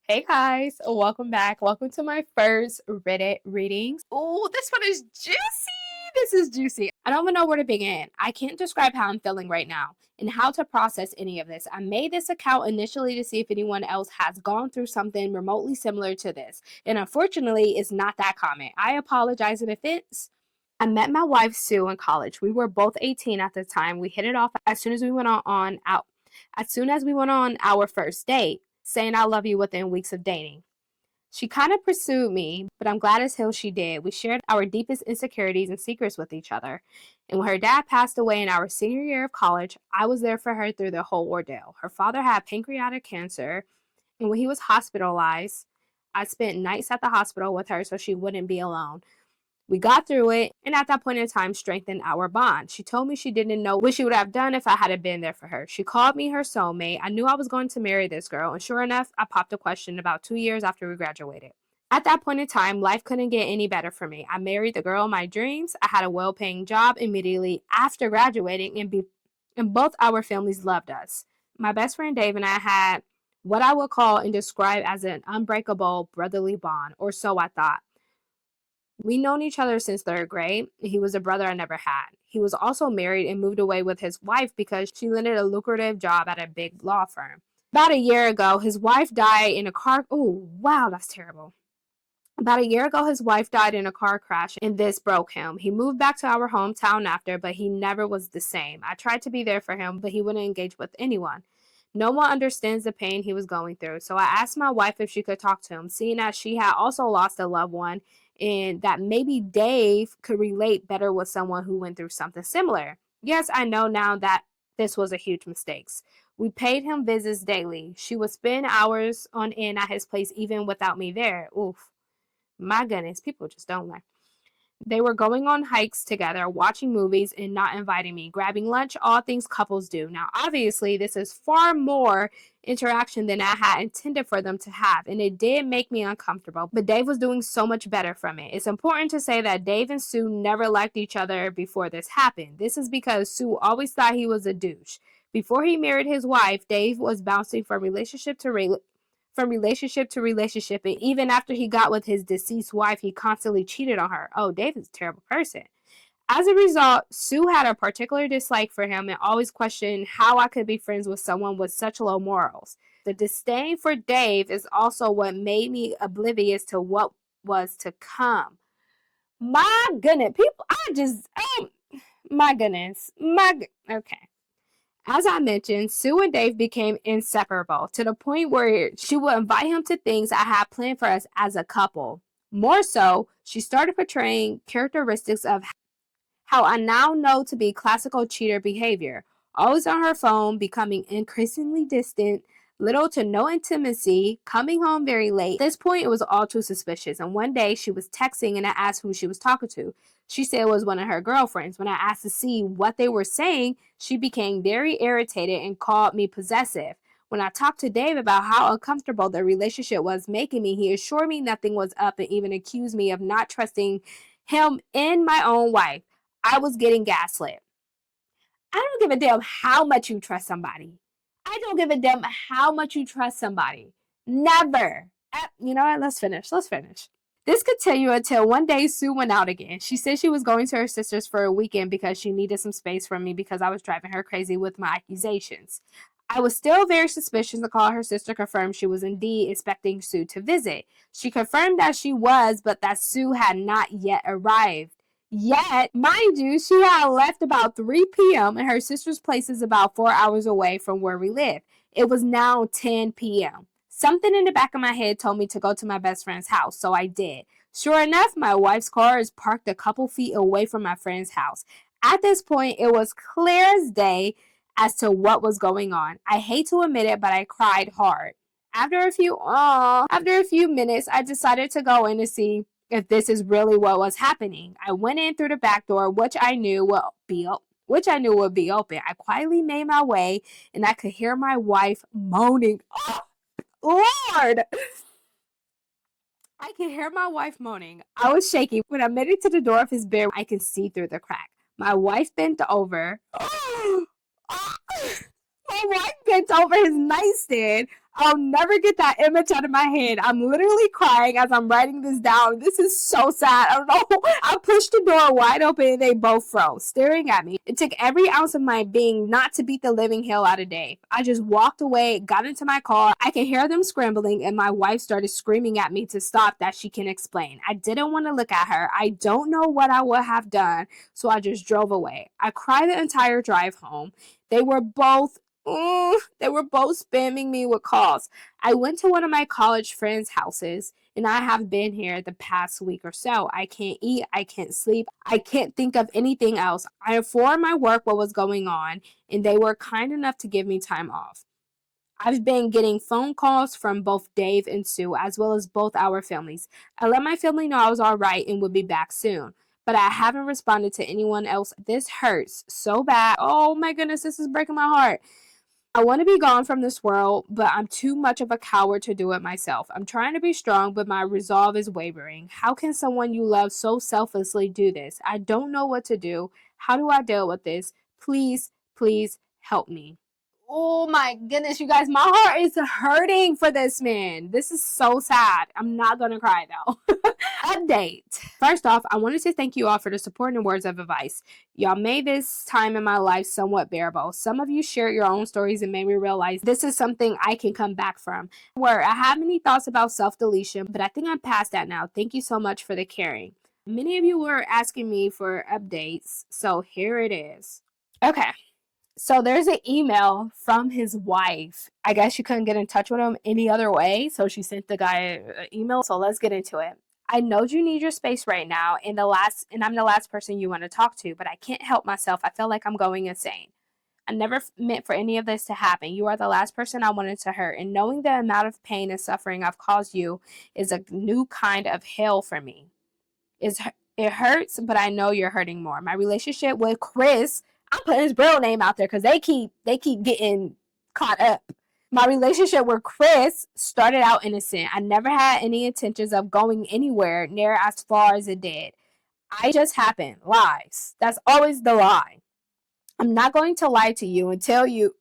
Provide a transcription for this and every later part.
Hey guys, welcome back. Welcome to my first Reddit readings. Oh, this one is juicy. This is juicy. I don't even know where to begin. I can't describe how I'm feeling right now and how to process any of this. I made this account initially to see if anyone else has gone through something remotely similar to this. And unfortunately, it's not that common. I apologize in advance. I met my wife Sue in college. We were both 18 at the time. We hit it off as soon as we went on out. As soon as we went on our first date, saying I love you within weeks of dating. She kind of pursued me, but I'm glad as hell she did. We shared our deepest insecurities and secrets with each other. And when her dad passed away in our senior year of college, I was there for her through the whole ordeal. Her father had pancreatic cancer, and when he was hospitalized, I spent nights at the hospital with her so she wouldn't be alone. We got through it, and at that point in time, strengthened our bond. She told me she didn't know what she would have done if I hadn't been there for her. She called me her soulmate. I knew I was going to marry this girl, and sure enough, I popped a question about 2 years after we graduated. At that point in time, life couldn't get any better for me. I married the girl of my dreams. I had a well-paying job immediately after graduating, and both our families loved us. My best friend Dave and I had what I would call and describe as an unbreakable brotherly bond, or so I thought. We known each other since third grade. He was a brother I never had. He was also married and moved away with his wife because she landed a lucrative job at a big law firm. About a year ago, his wife died in a car. Oh, wow, that's terrible. About a year ago, his wife died in a car crash, and this broke him. He moved back to our hometown after, but he never was the same. I tried to be there for him, but he wouldn't engage with anyone. No one understands the pain he was going through, so I asked my wife if she could talk to him, seeing as she had also lost a loved one, and that maybe Dave could relate better with someone who went through something similar. Yes, I know now that this was a huge mistake. We paid him visits daily. She would spend hours on end at his place even without me there. Oof. My goodness, people just don't learn. They were going on hikes together, watching movies, and not inviting me, grabbing lunch, all things couples do. Now, obviously, this is far more interaction than I had intended for them to have, and it did make me uncomfortable, but Dave was doing so much better from it. It's important to say that Dave and Sue never liked each other before this happened. This is because Sue always thought he was a douche. Before he married his wife, Dave was bouncing from relationship to relationship, and even after he got with his deceased wife, he constantly cheated on her. Oh, David's a terrible person. As a result, Sue had a particular dislike for him and always questioned how I could be friends with someone with such low morals. The disdain for Dave is also what made me oblivious to what was to come. My goodness, people, my goodness, okay. As I mentioned, Sue and Dave became inseparable to the point where she would invite him to things I had planned for us as a couple. More so, she started portraying characteristics of how I now know to be classical cheater behavior. Always on her phone, becoming increasingly distant, little to no intimacy, coming home very late. At this point, it was all too suspicious, and one day she was texting and I asked who she was talking to. She said it was one of her girlfriends. When I asked to see what they were saying, she became very irritated and called me possessive. When I talked to Dave about how uncomfortable the relationship was making me, he assured me nothing was up and even accused me of not trusting him and my own wife. I was getting gaslit. I don't give a damn how much you trust somebody. I don't give a damn how much you trust somebody. Never. You know what? Let's finish. This continued until one day Sue went out again. She said she was going to her sister's for a weekend because she needed some space from me because I was driving her crazy with my accusations. I was still very suspicious and called her sister, confirmed she was indeed expecting Sue to visit. She confirmed that she was, but that Sue had not yet arrived. Yet, mind you, she had left about 3 p.m. and her sister's place is about 4 hours away from where we live. It was now 10 p.m. Something in the back of my head told me to go to my best friend's house, so I did. Sure enough, my wife's car is parked a couple feet away from my friend's house. At this point, it was clear as day as to what was going on. I hate to admit it, but I cried hard. After a few minutes, I decided to go in to see if this is really what was happening. I went in through the back door, which I knew would be open. I quietly made my way, and I could hear my wife moaning. Oh, Lord! I could hear my wife moaning. I was shaking. When I made it to the door of his bedroom, I could see through the crack. My wife bent over. My wife bent over his nightstand. I'll never get that image out of my head. I'm literally crying as I'm writing this down. This is so sad. I don't know. I pushed the door wide open and they both froze, staring at me. It took every ounce of my being not to beat the living hell out of Dave. I just walked away, got into my car. I can hear them scrambling, and my wife started screaming at me to stop that she can explain. I didn't want to look at her. I don't know what I would have done, so I just drove away. I cried the entire drive home. They were both spamming me with calls. I went to one of my college friends' houses, and I have been here the past week or so. I can't eat, I can't sleep, I can't think of anything else. I informed my work what was going on, and they were kind enough to give me time off. I've been getting phone calls from both Dave and Sue, as well as both our families. I let my family know I was all right and would be back soon, but I haven't responded to anyone else. This hurts so bad. Oh my goodness, this is breaking my heart. I want to be gone from this world, but I'm too much of a coward to do it myself. I'm trying to be strong, but my resolve is wavering. How can someone you love so selflessly do this? I don't know what to do. How do I deal with this? Please, please help me. Oh my goodness, you guys, my heart is hurting for this man. This is so sad. I'm not going to cry though. Update. First off, I wanted to thank you all for the support and words of advice. Y'all made this time in my life somewhat bearable. Some of you shared your own stories and made me realize this is something I can come back from. I have many thoughts about self-deletion, but I think I'm past that now. Thank you so much for the caring. Many of you were asking me for updates, so here it is. Okay. So there's an email from his wife. I guess she couldn't get in touch with him any other way, so she sent the guy an email. So let's get into it. I know you need your space right now, and I'm the last person you want to talk to, but I can't help myself. I feel like I'm going insane. I never meant for any of this to happen. You are the last person I wanted to hurt, and knowing the amount of pain and suffering I've caused you is a new kind of hell for me. It hurts, but I know you're hurting more. My relationship with Chris, I'm putting his real name out there because they keep getting caught up. My relationship with Chris started out innocent. I never had any intentions of going anywhere near as far as it did. I just happened. Lies. That's always the lie. I'm not going to lie to you and tell you,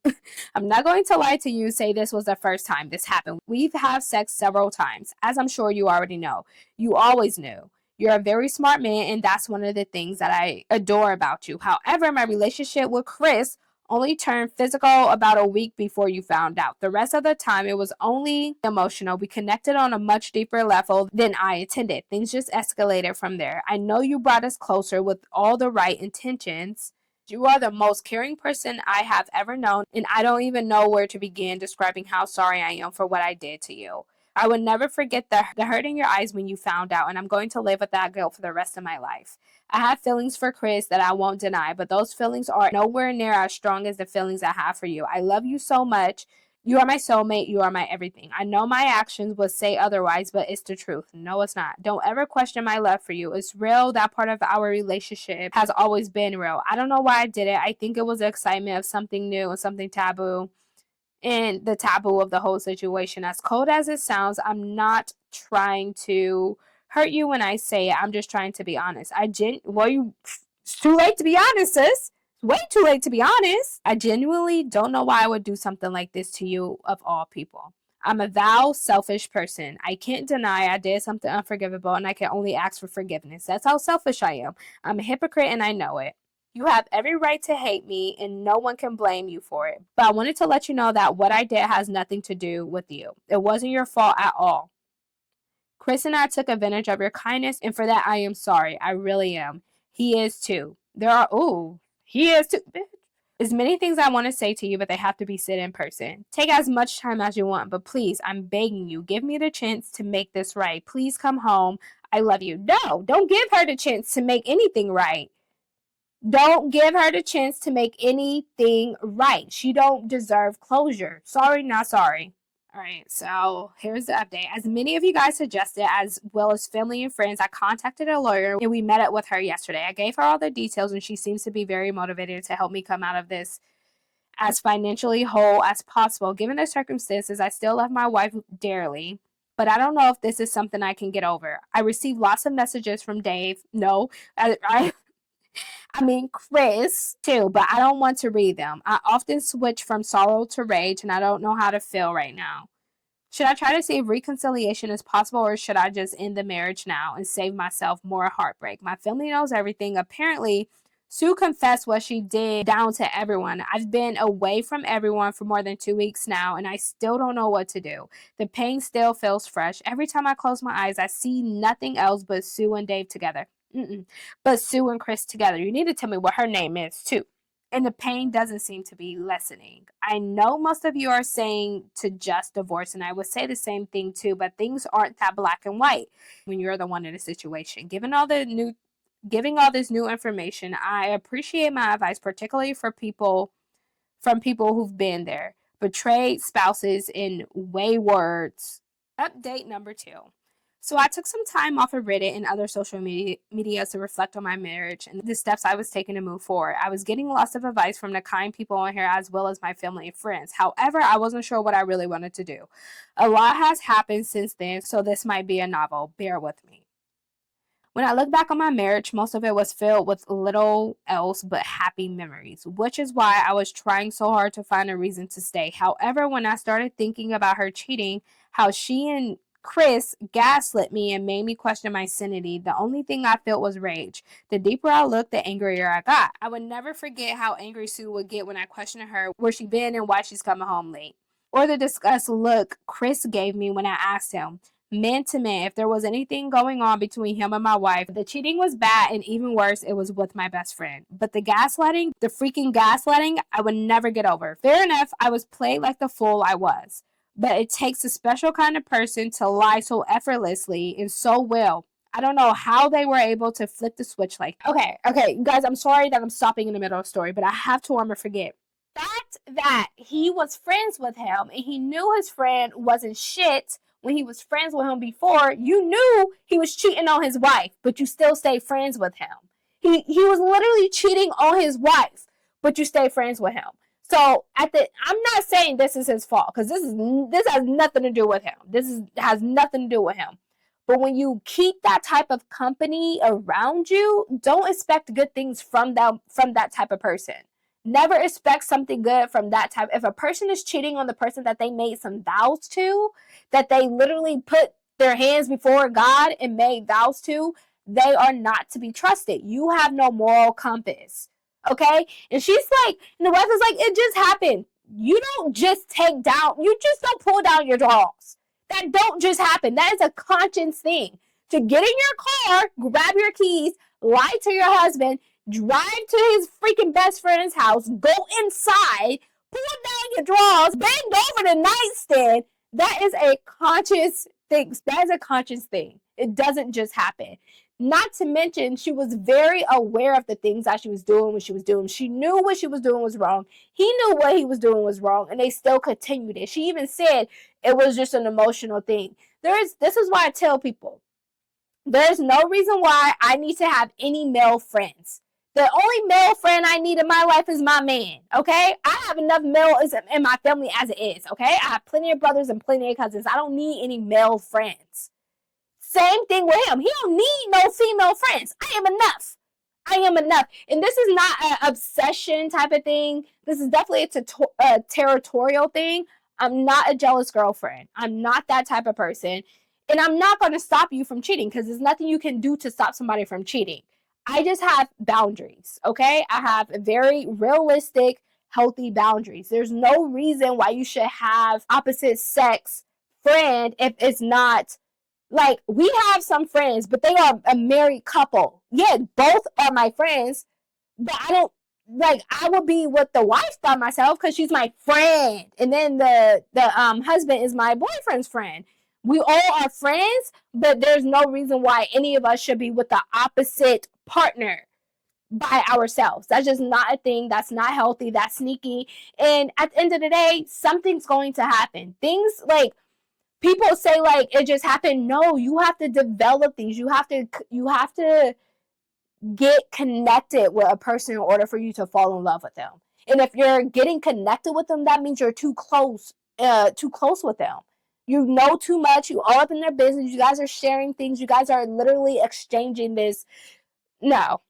I'm not going to lie to you and say this was the first time this happened. We've had sex several times, as I'm sure you already know. You always knew. You're a very smart man, and that's one of the things that I adore about you. However, my relationship with Chris only turned physical about a week before you found out. The rest of the time, it was only emotional. We connected on a much deeper level than I intended. Things just escalated from there. I know you brought us closer with all the right intentions. You are the most caring person I have ever known, and I don't even know where to begin describing how sorry I am for what I did to you. I would never forget the hurt in your eyes when you found out, and I'm going to live with that guilt for the rest of my life. I have feelings for Chris that I won't deny, but those feelings are nowhere near as strong as the feelings I have for you. I love you so much. You are my soulmate. You are my everything. I know my actions would say otherwise, but it's the truth. No, it's not. Don't ever question my love for you. It's real. That part of our relationship has always been real. I don't know why I did it. I think it was the excitement of something new and something taboo, and the taboo of the whole situation. As cold as it sounds, I'm not trying to hurt you when I say it. I'm just trying to be honest. It's too late to be honest, sis. It's way too late to be honest. I genuinely don't know why I would do something like this to you of all people. I'm a selfish person. I can't deny I did something unforgivable, and I can only ask for forgiveness. That's how selfish I am. I'm a hypocrite, and I know it. You have every right to hate me, and no one can blame you for it. But I wanted to let you know that what I did has nothing to do with you. It wasn't your fault at all. Chris and I took advantage of your kindness, and for that I am sorry. I really am. He is too. He is too. There's many things I want to say to you, but they have to be said in person. Take as much time as you want, but please, I'm begging you, give me the chance to make this right. Please come home. I love you. No, don't give her the chance to make anything right. Don't give her the chance to make anything right. She don't deserve closure. Sorry, not sorry. All right, so here's the update. As many of you guys suggested, as well as family and friends, I contacted a lawyer and we met up with her yesterday. I gave her all the details and she seems to be very motivated to help me come out of this as financially whole as possible. Given the circumstances, I still love my wife dearly, but I don't know if this is something I can get over. I received lots of messages from Dave. No, I mean Chris too, but I don't want to read them. I often switch from sorrow to rage and I don't know how to feel right now. Should I try to see if reconciliation is possible, or should I just end the marriage now and save myself more heartbreak? My family knows everything. Apparently, Sue confessed what she did down to everyone. I've been away from everyone for more than 2 weeks now, and I still don't know what to do. The pain still feels fresh. Every time I close my eyes, I see nothing else but Sue and Dave together. But Sue and Chris together. You need to tell me what her name is, too. And the pain doesn't seem to be lessening. I know most of you are saying to just divorce, and I would say the same thing too, but things aren't that black and white when you're the one in the situation. Giving all this new information, I appreciate my advice, particularly from people who've been there. Betrayed spouses in waywards. Update number 2. So I took some time off of Reddit and other social media to reflect on my marriage and the steps I was taking to move forward. I was getting lots of advice from the kind people on here as well as my family and friends. However, I wasn't sure what I really wanted to do. A lot has happened since then, so this might be a novel. Bear with me. When I look back on my marriage, most of it was filled with little else but happy memories, which is why I was trying so hard to find a reason to stay. However, when I started thinking about her cheating, how she and Chris gaslit me and made me question my sanity, the only thing I felt was rage. The deeper I looked, the angrier I got. I would never forget how angry Sue would get when I questioned her where she been and why she's coming home late. Or the disgust look Chris gave me when I asked him, man to man, if there was anything going on between him and my wife. The cheating was bad, and even worse, it was with my best friend. But the freaking gaslighting, I would never get over. Fair enough, I was played like the fool I was. But it takes a special kind of person to lie so effortlessly and so well. I don't know how they were able to flip the switch like that. Okay, guys, I'm sorry that I'm stopping in the middle of the story, but I have to almost forget. That he was friends with him and he knew his friend wasn't shit when he was friends with him before. You knew he was cheating on his wife, but you still stayed friends with him. He was literally cheating on his wife, but you stayed friends with him. So I'm not saying this is his fault, because this has nothing to do with him. Has nothing to do with him. But when you keep that type of company around you, don't expect good things from that type of person. Never expect something good from that type. If a person is cheating on the person that they made some vows to, that they literally put their hands before God and made vows to, they are not to be trusted. You have no moral compass. Okay? And she's like, and the wife is like, it just happened. You don't just don't pull down your drawers. That don't just happen. That is a conscience thing. To get in your car, grab your keys, lie to your husband, drive to his freaking best friend's house, go inside, pull down your drawers, bend over the nightstand. That is a conscious thing. That is a conscious thing. It doesn't just happen. Not to mention, she was very aware of the things that she was doing when she was doing. She knew what she was doing was wrong. He knew what he was doing was wrong, and they still continued it. She even said it was just an emotional thing. This is why I tell people, there's no reason why I need to have any male friends. The only male friend I need in my life is my man, okay? I have enough males in my family as it is, okay? I have plenty of brothers and plenty of cousins. I don't need any male friends. Same thing with him. He don't need no female friends. I am enough. And this is not an obsession type of thing. This is definitely a territorial thing. I'm not a jealous girlfriend. I'm not that type of person. And I'm not going to stop you from cheating, because there's nothing you can do to stop somebody from cheating. I just have boundaries, okay? I have very realistic, healthy boundaries. There's no reason why you should have opposite sex friend if it's not, like, we have some friends, but they are a married couple. Yeah, both are my friends, but I would be with the wife by myself because she's my friend. And then the husband is my boyfriend's friend. We all are friends, but there's no reason why any of us should be with the opposite partner by ourselves. That's just not a thing. That's not healthy. That's sneaky. And at the end of the day, something's going to happen. Things like, people say like it just happened. No, you have to develop things. You have to get connected with a person in order for you to fall in love with them. And if you're getting connected with them, that means you're too close with them. You know too much. You all up in their business. You guys are sharing things. You guys are literally exchanging this. No.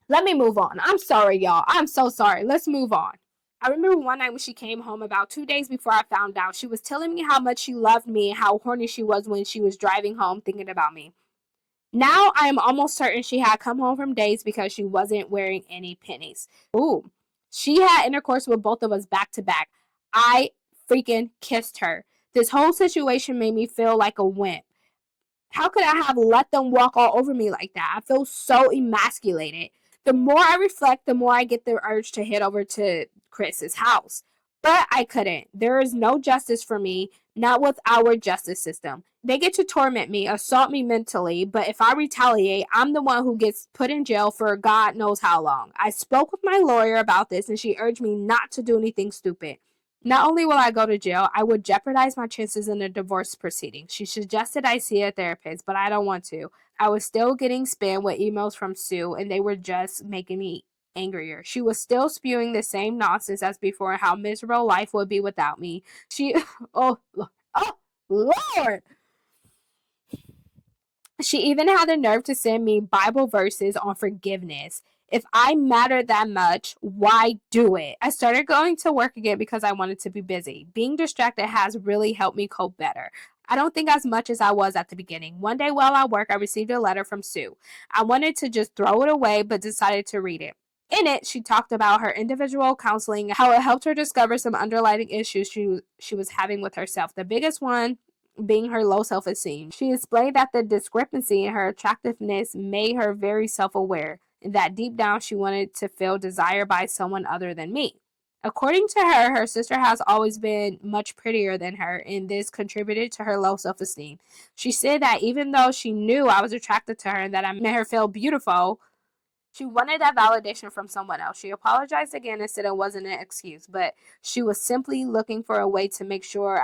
Let me move on. I'm sorry, y'all. I'm so sorry. Let's move on. I remember one night when she came home about 2 days before I found out. She was telling me how much she loved me and how horny she was when she was driving home thinking about me. Now I am almost certain she had come home from dates because she wasn't wearing any pennies. Ooh, she had intercourse with both of us back to back. I freaking kissed her. This whole situation made me feel like a wimp. How could I have let them walk all over me like that? I feel so emasculated. The more I reflect, the more I get the urge to head over to Chris's house. But I couldn't. There is no justice for me, not with our justice system. They get to torment me, assault me mentally, but if I retaliate, I'm the one who gets put in jail for God knows how long. I spoke with my lawyer about this and she urged me not to do anything stupid. Not only will I go to jail, I would jeopardize my chances in a divorce proceeding. She suggested I see a therapist, but I don't want to. I was still getting spammed with emails from Sue, and they were just making me angrier. She was still spewing the same nonsense as before, how miserable life would be without me. Oh, oh, Lord. She even had the nerve to send me Bible verses on forgiveness. If I mattered that much, why do it? I started going to work again because I wanted to be busy. Being distracted has really helped me cope better. I don't think as much as I was at the beginning. One day while at work, I received a letter from Sue. I wanted to just throw it away, but decided to read it. In it, she talked about her individual counseling, how it helped her discover some underlying issues she was having with herself. The biggest one being her low self-esteem. She explained that the discrepancy in her attractiveness made her very self-aware, and that deep down she wanted to feel desired by someone other than me. According to her, her sister has always been much prettier than her, and this contributed to her low self-esteem. She said that even though she knew I was attracted to her and that I made her feel beautiful, she wanted that validation from someone else. She apologized again and said it wasn't an excuse, but she was simply looking for a way to make sure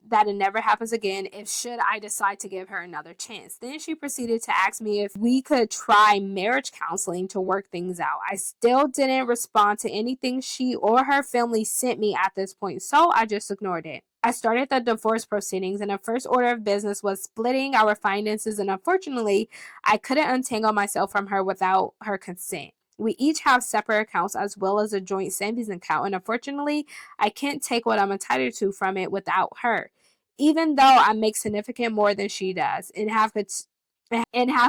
that it never happens again if should I decide to give her another chance. Then she proceeded to ask me if we could try marriage counseling to work things out. I still didn't respond to anything she or her family sent me at this point, so I just ignored it. I started the divorce proceedings, and the first order of business was splitting our finances, and unfortunately, I couldn't untangle myself from her without her consent. We each have separate accounts as well as a joint savings account, and unfortunately, I can't take what I'm entitled to from it without her. Even though I make significant more than she does and have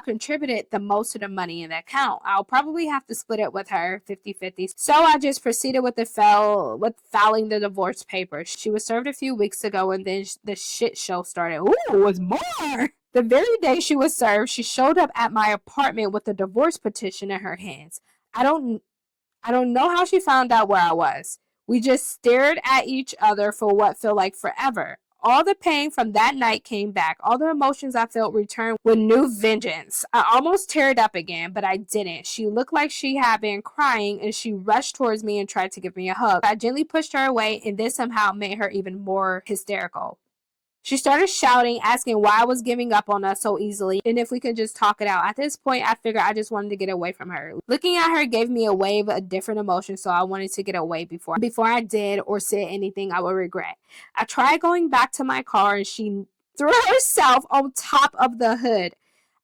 contributed the most to the money in the account, I'll probably have to split it with her 50-50. So I just proceeded with filing the divorce papers. She was served a few weeks ago, and then the shit show started. Ooh, it was more! The very day she was served, she showed up at my apartment with a divorce petition in her hands. I don't know how she found out where I was. We just stared at each other for what felt like forever. All the pain from that night came back. All the emotions I felt returned with new vengeance. I almost teared up again, but I didn't. She looked like she had been crying, and she rushed towards me and tried to give me a hug. I gently pushed her away, and this somehow made her even more hysterical. She started shouting, asking why I was giving up on us so easily and if we could just talk it out. At this point, I figured I just wanted to get away from her. Looking at her gave me a wave of different emotions, so I wanted to get away before I did or said anything I would regret. I tried going back to my car, and she threw herself on top of the hood.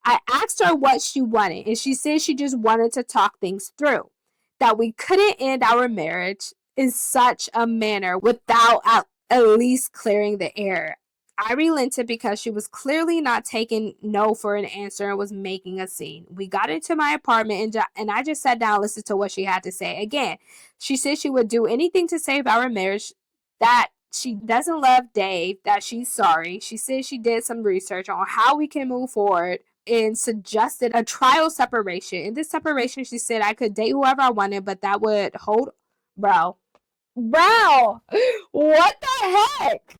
I asked her what she wanted, and she said she just wanted to talk things through, that we couldn't end our marriage in such a manner without at least clearing the air. I relented because she was clearly not taking no for an answer and was making a scene. We got into my apartment, and I just sat down and listened to what she had to say. Again, she said she would do anything to save our marriage, that she doesn't love Dave, that she's sorry. She said she did some research on how we can move forward and suggested a trial separation. In this separation, she said I could date whoever I wanted, but that would hold... Bro, what the heck?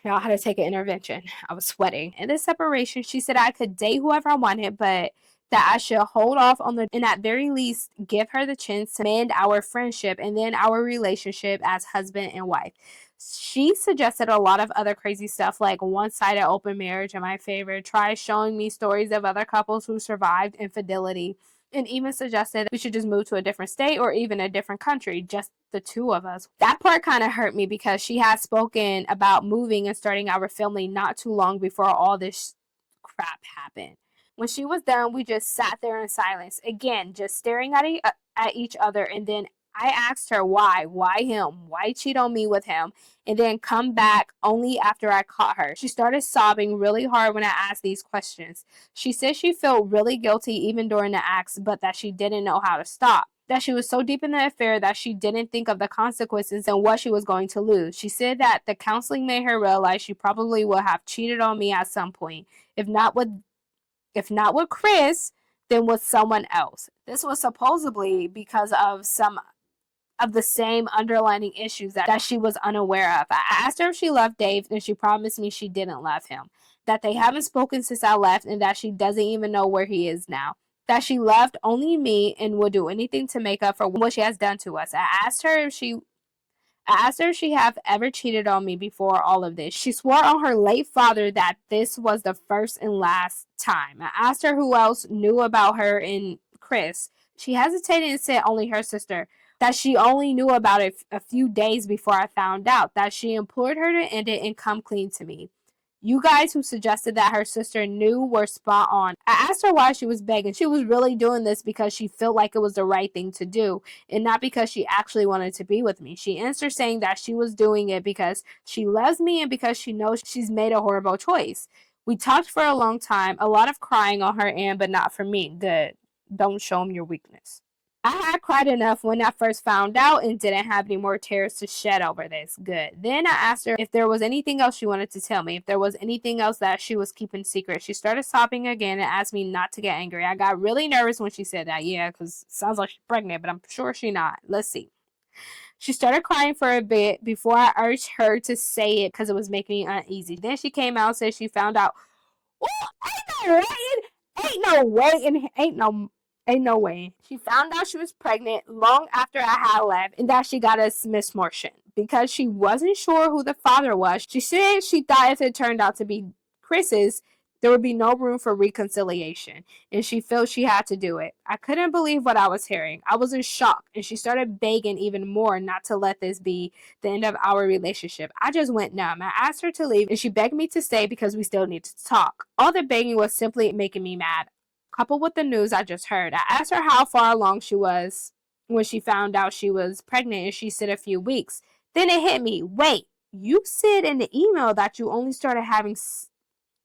I had to take an intervention. I was sweating. In this separation, she said I could date whoever I wanted, but that I should hold off and at very least give her the chance to mend our friendship and then our relationship as husband and wife. She suggested a lot of other crazy stuff like one-sided open marriage in my favor, try showing me stories of other couples who survived infidelity, and even suggested we should just move to a different state or even a different country, just the two of us. That part kind of hurt me because she had spoken about moving and starting our family not too long before all this crap happened. When she was done, we just sat there in silence, again, just staring at each other, and then I asked her why him, why cheat on me with him, and then come back only after I caught her. She started sobbing really hard when I asked these questions. She said she felt really guilty even during the acts, but that she didn't know how to stop. That she was so deep in the affair that she didn't think of the consequences and what she was going to lose. She said that the counseling made her realize she probably would have cheated on me at some point, if not with Chris, then with someone else. This was supposedly because of some of the same underlying issues that she was unaware of. I asked her if she loved Dave, and she promised me she didn't love him. That they haven't spoken since I left, and that she doesn't even know where he is now. That she loved only me and would do anything to make up for what she has done to us. I asked her if she have ever cheated on me before all of this. She swore on her late father that this was the first and last time. I asked her who else knew about her and Chris. She hesitated and said only her sister. That she only knew about it a few days before I found out. That she implored her to end it and come clean to me. You guys who suggested that her sister knew were spot on. I asked her why she was begging. She was really doing this because she felt like it was the right thing to do and not because she actually wanted to be with me. She answered saying that she was doing it because she loves me and because she knows she's made a horrible choice. We talked for a long time, a lot of crying on her end, but not for me. Good. Don't show him your weakness. I had cried enough when I first found out and didn't have any more tears to shed over this. Good. Then I asked her if there was anything else she wanted to tell me, if there was anything else that she was keeping secret. She started sobbing again and asked me not to get angry. I got really nervous when she said that. Yeah, because it sounds like she's pregnant, but I'm sure she's not. Let's see. She started crying for a bit before I urged her to say it because it was making me uneasy. Then she came out and said she found out. Oh, ain't no way, ain't no way. She found out she was pregnant long after I had left and that she got a misfortune because she wasn't sure who the father was. She said she thought if it turned out to be Chris's, there would be no room for reconciliation, and she felt she had to do it. I couldn't believe what I was hearing. I was in shock, and she started begging even more not to let this be the end of our relationship. I just went numb. I asked her to leave, and she begged me to stay because we still needed to talk. All the begging was simply making me mad. Coupled with the news I just heard, I asked her how far along she was when she found out she was pregnant, and she said a few weeks. Then it hit me. Wait, you said in the email that you only started having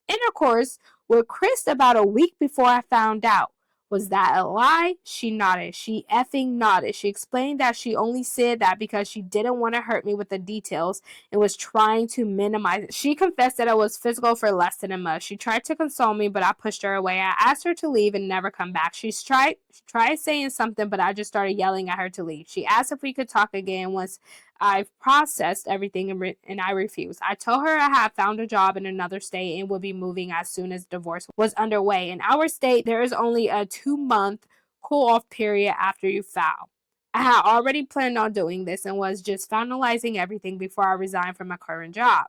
intercourse with Chris about a week before I found out. Was that a lie? She nodded. She effing nodded. She explained that she only said that because she didn't want to hurt me with the details and was trying to minimize it. She confessed that it was physical for less than a month. She tried to console me, but I pushed her away. I asked her to leave and never come back. She tried saying something, but I just started yelling at her to leave. She asked if we could talk again once I've processed everything and I refused. I told her I had found a job in another state and would be moving as soon as divorce was underway. In our state, there is only a 2-month cool-off period after you file. I had already planned on doing this and was just finalizing everything before I resigned from my current job.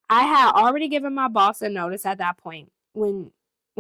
I had already given my boss a notice at that point. When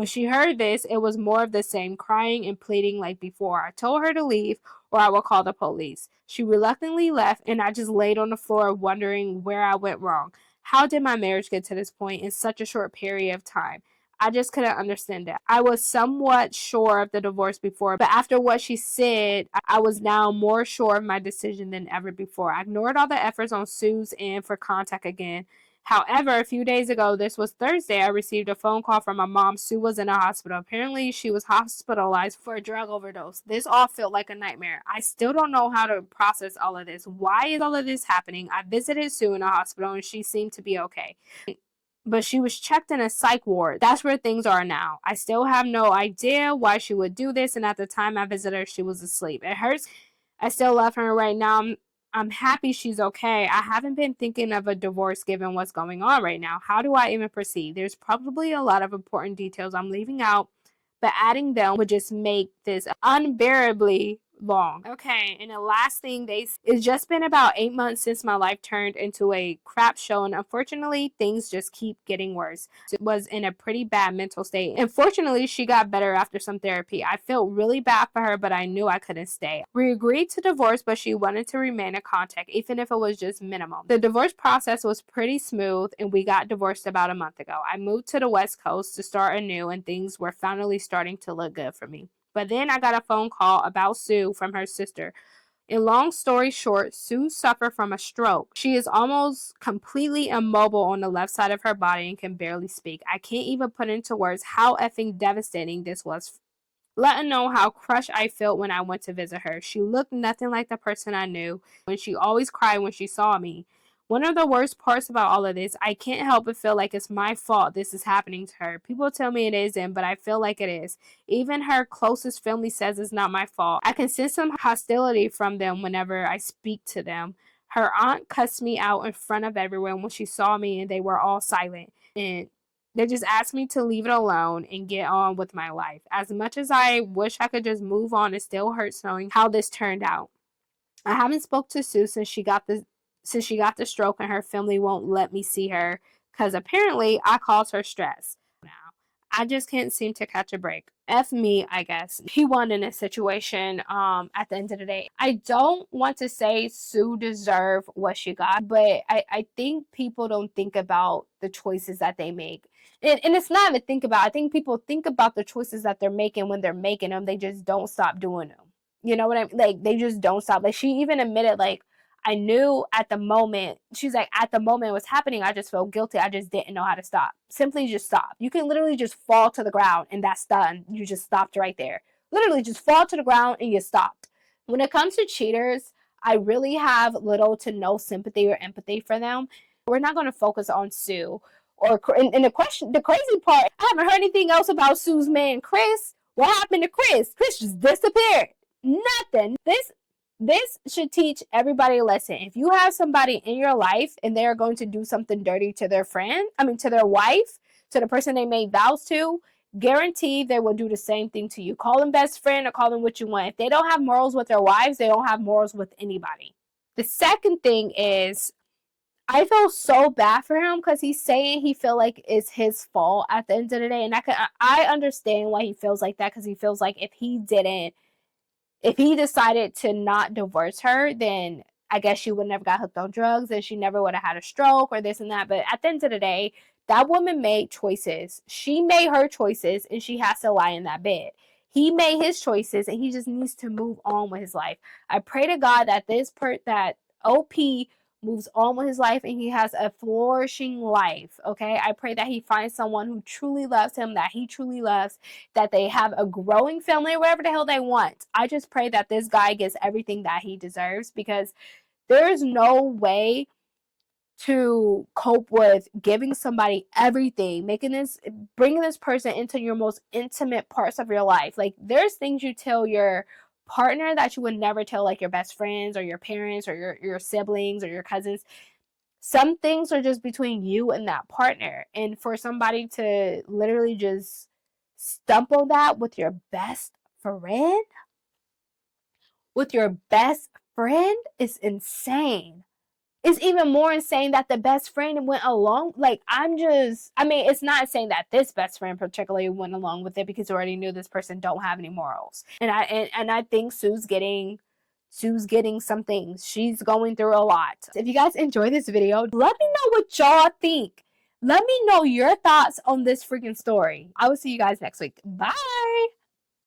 she heard this, it was more of the same, crying and pleading like before. I told her to leave or I will call the police. She reluctantly left, and I just laid on the floor wondering where I went wrong. How did my marriage get to this point in such a short period of time? I just couldn't understand it. I was somewhat sure of the divorce before, but after what she said, I was now more sure of my decision than ever before. I ignored all the efforts on Sue's end for contact again. However, a few days ago, this was Thursday, I received a phone call from my mom. Sue was in a hospital. Apparently, she was hospitalized for a drug overdose. This all felt like a nightmare. I still don't know how to process all of this. Why is all of this happening? I visited Sue in a hospital and she seemed to be okay. But she was checked in a psych ward. That's where things are now. I still have no idea why she would do this, and at the time I visited her, she was asleep. It hurts. I still love her right now. I'm happy she's okay. I haven't been thinking of a divorce given what's going on right now. How do I even proceed? There's probably a lot of important details I'm leaving out, but adding them would just make this unbearably long. Okay, and the last thing it's just been about 8 months since my life turned into a crap show, and unfortunately things just keep getting worse. It was in a pretty bad mental state, and fortunately she got better after some therapy. I felt really bad for her, but I knew I couldn't stay. We agreed to divorce, but she wanted to remain in contact, even if it was just minimum. The divorce process was pretty smooth, and we got divorced about a month ago. I moved to the West Coast to start anew, and things were finally starting to look good for me. But then I got a phone call about Sue from her sister, And long story short, Sue suffered from a stroke. She is almost completely immobile on the left side of her body and can barely speak. I can't even put into words how effing devastating this was. Let her know how crushed I felt when I went to visit her. She looked nothing like the person I knew, and she always cried when she saw me. One of the worst parts about all of this, I can't help but feel like it's my fault this is happening to her. People tell me it isn't, but I feel like it is. Even her closest family says it's not my fault. I can sense some hostility from them whenever I speak to them. Her aunt cussed me out in front of everyone when she saw me, and they were all silent. And they just asked me to leave it alone and get on with my life. As much as I wish I could just move on, it still hurts knowing how this turned out. I haven't spoke to Sue since she got the stroke, and her family won't let me see her because apparently I caused her stress. Now, I just can't seem to catch a break. F me, I guess. He won in this situation at the end of the day. I don't want to say Sue deserved what she got, but I think people don't think about the choices that they make. And it's not even think about. I think people think about the choices that they're making when they're making them. They just don't stop doing them. You know what I mean? Like, they just don't stop. Like, she even admitted, like, I knew at the moment, she's like, at the moment it was happening, I just felt guilty. I just didn't know how to stop. Simply just stop. You can literally just fall to the ground and that's done. You just stopped right there. Literally just fall to the ground and you stopped. When it comes to cheaters, I really have little to no sympathy or empathy for them. We're not going to focus on Sue. And the crazy part, I haven't heard anything else about Sue's man, Chris. What happened to Chris? Chris just disappeared. Nothing. This should teach everybody a lesson. If you have somebody in your life and they are going to do something dirty to their to their wife, to the person they made vows to, guarantee they will do the same thing to you. Call them best friend or call them what you want. If they don't have morals with their wives, they don't have morals with anybody. The second thing is, I feel so bad for him because he's saying he feel like it's his fault at the end of the day. And I understand why he feels like that, because he feels like if he decided to not divorce her, then I guess she would never got hooked on drugs and she never would have had a stroke or this and that. But at the end of the day, that woman made choices. She made her choices and she has to lie in that bed. He made his choices and he just needs to move on with his life. I pray to God that that OP moves on with his life and he has a flourishing life, okay? I pray that he finds someone who truly loves him, that he truly loves, that they have a growing family, whatever the hell they want. I just pray that this guy gets everything that he deserves, because there is no way to cope with giving somebody everything, bringing this person into your most intimate parts of your life. Like, there's things you tell your partner that you would never tell, like your best friends or your parents or your siblings or your cousins. Some things are just between you and that partner, and for somebody to literally just stumble that with your best friend is insane. It's even more insane that the best friend went along. Like, it's not saying that this best friend particularly went along with it, because you already knew this person don't have any morals. And I think Sue's getting some things. She's going through a lot. If you guys enjoy this video, let me know what y'all think. Let me know your thoughts on this freaking story. I will see you guys next week. Bye!